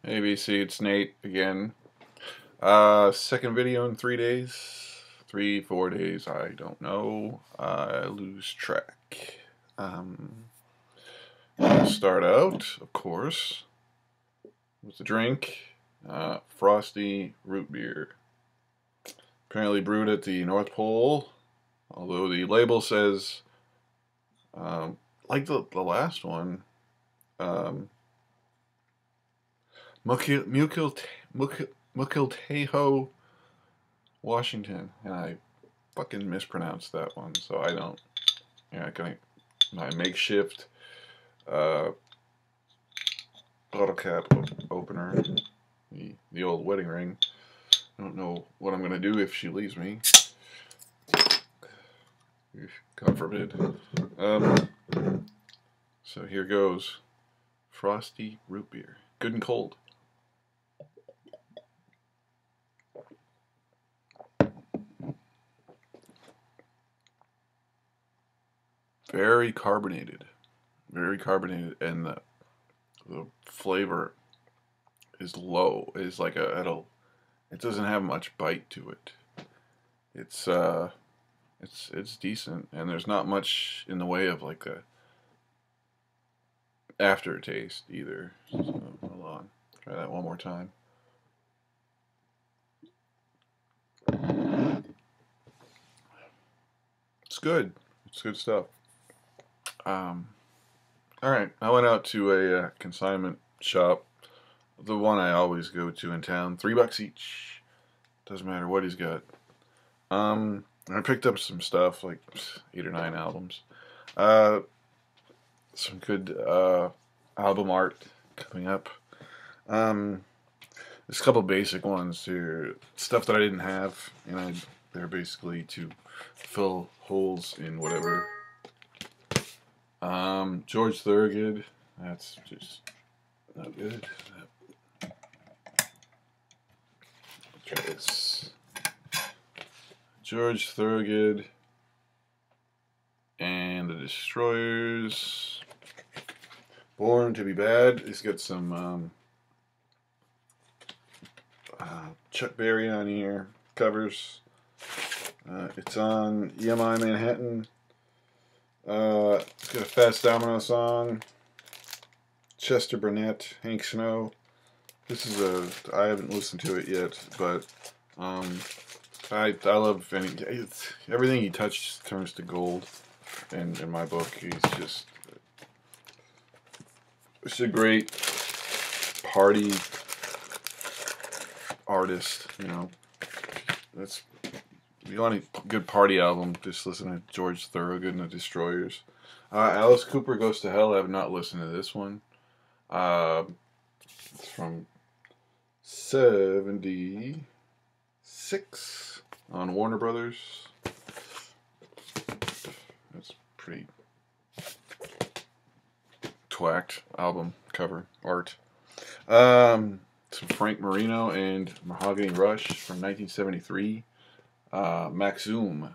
ABC, it's Nate again. Second video in 3 days. 4 days, I don't know. I lose track. I'll start out, of course, with the drink. Frosty root beer. Apparently brewed at the North Pole, although the label says, like the last one, Mukilteo, Washington, and I fucking mispronounced that one, so I don't. Yeah, my makeshift bottle cap opener, the old wedding ring. I don't know what I'm gonna do if she leaves me. God forbid. So here goes. Frosty root beer, good and cold. Very carbonated, and the flavor is low. It's like it doesn't have much bite to it. It's decent, and there's not much in the way of like a aftertaste either. So, hold on, try that one more time. It's good. It's good stuff. All right, I went out to a consignment shop, the one I always go to in town. $3 each. Doesn't matter what he's got. I picked up some stuff, like 8 or 9 albums. Some good album art coming up. There's a couple basic ones here, stuff that I didn't have, and they're basically to fill holes in whatever. George Thorogood, that's just not good. Try this. George Thorogood and the Destroyers. Born to be Bad. He's got some Chuck Berry on here. Covers. It's on EMI Manhattan. It's got a Fats Domino song. Chester Burnett, Hank Snow. This is I haven't listened to it yet, but I love everything he touches turns to gold. And in my book, he's just a great party artist. You know, if you want a good party album, just listen to George Thorogood and the Destroyers. Alice Cooper Goes to Hell. I have not listened to this one. It's from '76 on Warner Brothers. That's pretty twacked album cover art. Some Frank Marino and Mahogany Rush from 1973. Maxum.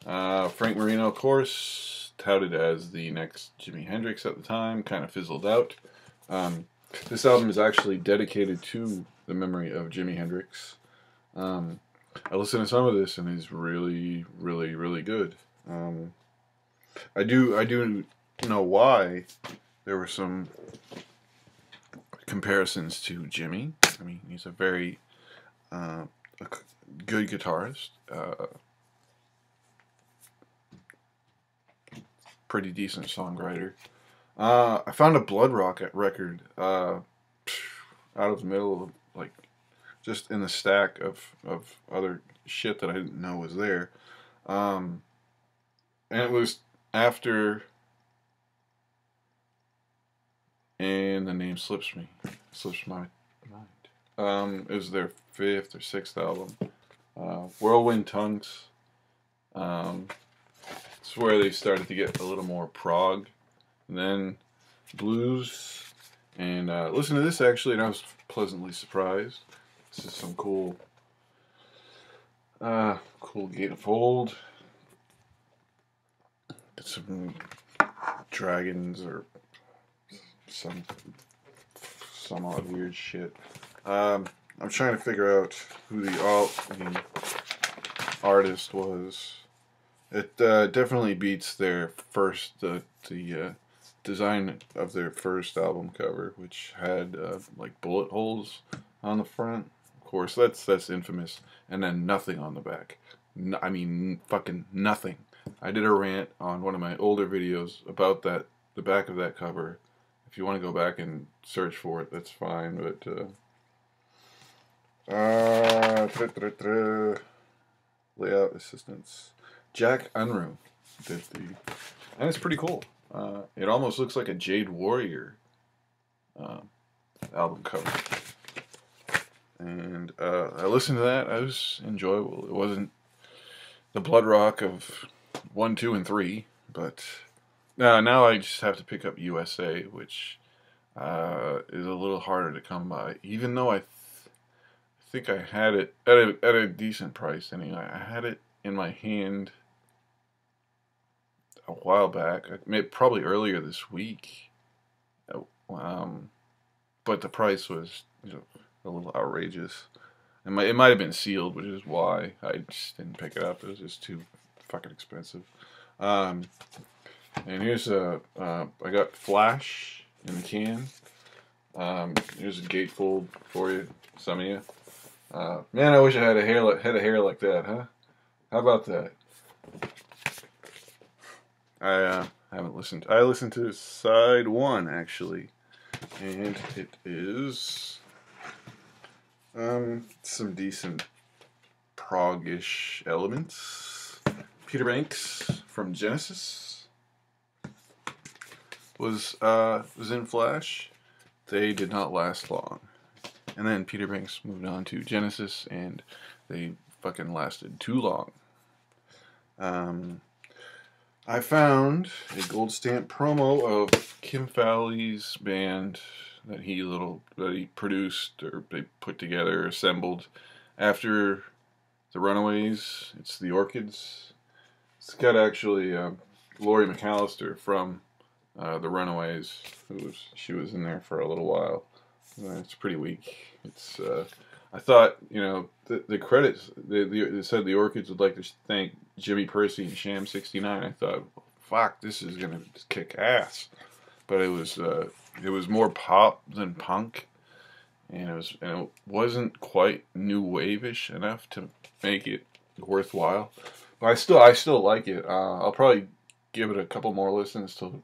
Frank Marino, of course, touted as the next Jimi Hendrix at the time, kind of fizzled out. This album is actually dedicated to the memory of Jimi Hendrix. I listened to some of this, and it's really, really, really good. I do know why there were some comparisons to Jimi. I mean, he's a very good guitarist, pretty decent songwriter. I found a Blood Rock record out of the middle of, like, just in the stack of other shit that I didn't know was there. And it was after, and the name slips my mind. It was their 5th or 6th album, Whirlwind Tongues. It's where they started to get a little more prog, and then blues. And listen to this actually, and I was pleasantly surprised. This is some cool gatefold. Got some dragons or some some odd weird shit. I'm trying to figure out who the artist was. It definitely beats their first the design of their first album cover, which had like bullet holes on the front. Of course, that's infamous, and then nothing on the back. I mean, fucking nothing. I did a rant on one of my older videos about that, the back of that cover. If you want to go back and search for it, that's fine. But layout assistance, Jack Unruh did and it's pretty cool. It almost looks like a Jade Warrior album cover. And I listened to that. It was enjoyable. It wasn't the blood rock of 1, 2, and 3, but now I just have to pick up USA, which is a little harder to come by. Even though I think I had it at a decent price anyway. I had it in my hand a while back, probably earlier this week. But the price was, a little outrageous. It might have been sealed, which is why I just didn't pick it up. It was just too fucking expensive. And here's I got Flash in the can. Here's a gatefold for you, some of you. Man, I wish I had a hair like that, huh? How about that? I haven't listened. I listened to side 1 actually, and it is some decent prog-ish elements. Peter Banks from Genesis was in Flash. They did not last long, and then Peter Banks moved on to Genesis, and they fucking lasted too long. I found a gold stamp promo of Kim Fowley's band that he produced, or they put together, assembled after the Runaways. It's the Orchids. It's got actually Laurie McAllister from the Runaways. She was in there for a little while. It's pretty weak. It's I thought, the credits, they said the Orchids would like to thank Jimmy Percy and Sham 69. I thought, fuck, this is gonna kick ass. But it was more pop than punk, and it wasn't quite new wave-ish enough to make it worthwhile. But I still like it. I'll probably give it a couple more listens to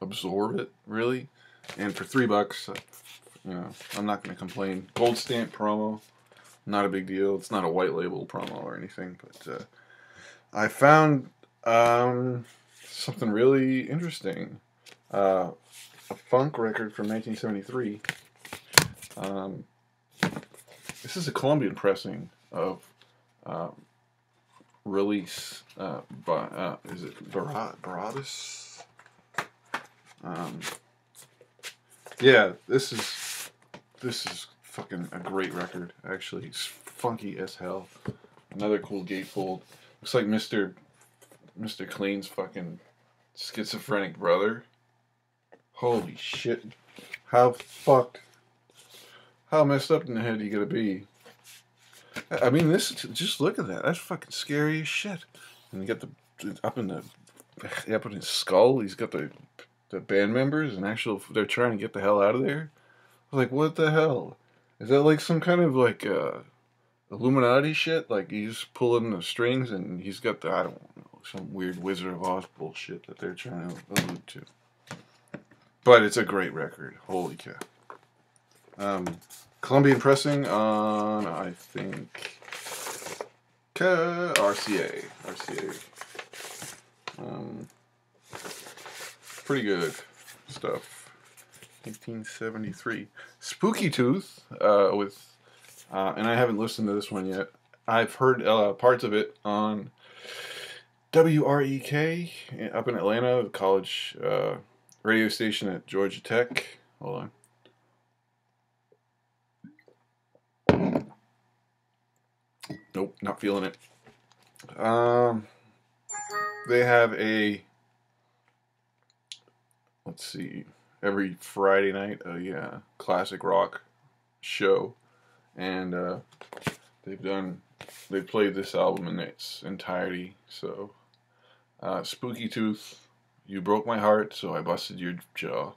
absorb it really. And for $3, I'm not going to complain. Gold stamp promo, not a big deal. It's not a white label promo or anything, but I found something really interesting. A funk record from 1973. This is a Colombian pressing of Release by, is it Barra Bravas? Yeah, this is fucking a great record, actually. It's funky as hell. Another cool gatefold. Looks like Mr. Clean's fucking schizophrenic brother. Holy shit. How messed up in the head you gotta be? I mean, just look at that. That's fucking scary as shit. And you got up in his skull, he's got the band members, and they're trying to get the hell out of there. I was like, what the hell? Is that like some kind of like Illuminati shit? Like he's pulling the strings and he's got I don't know, some weird Wizard of Oz bullshit that they're trying to allude to. But it's a great record. Holy cow. Colombian pressing on, I think, RCA. Pretty good stuff. 1973. Spooky Tooth with, and I haven't listened to this one yet. I've heard parts of it on WREK up in Atlanta, the college radio station at Georgia Tech. Hold on. Nope, not feeling it. They have let's see, every Friday night, yeah, classic rock show, and they played this album in its entirety. So, Spooky Tooth, You Broke My Heart, So I Busted Your Jaw.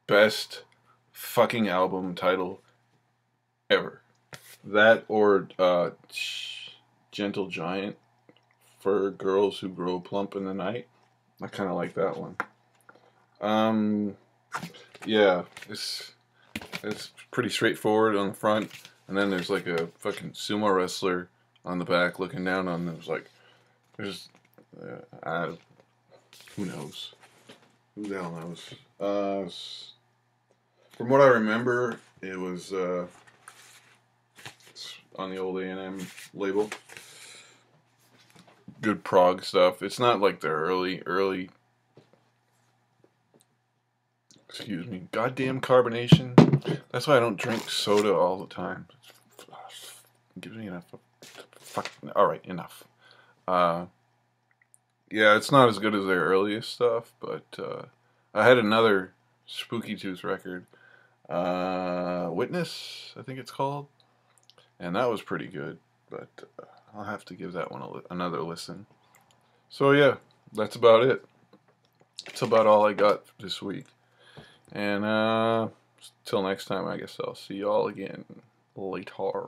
Best fucking album title ever. That or Gentle Giant for Girls Who Grow Plump in the Night. I kind of like that one. Yeah, it's pretty straightforward on the front, and then there's like a fucking sumo wrestler on the back looking down on them. It's like, there's, who knows? Who the hell knows? From what I remember, it was on the old A&M label. Good prog stuff. It's not like the early. Excuse me. Goddamn carbonation. That's why I don't drink soda all the time. It gives me enough. Fuck. All right, enough. Yeah, it's not as good as their earliest stuff, but I had another Spooky Tooth record, Witness, I think it's called, and that was pretty good. But I'll have to give that one another listen. So yeah, that's about it. That's about all I got this week. And till next time, I guess I'll see y'all again later.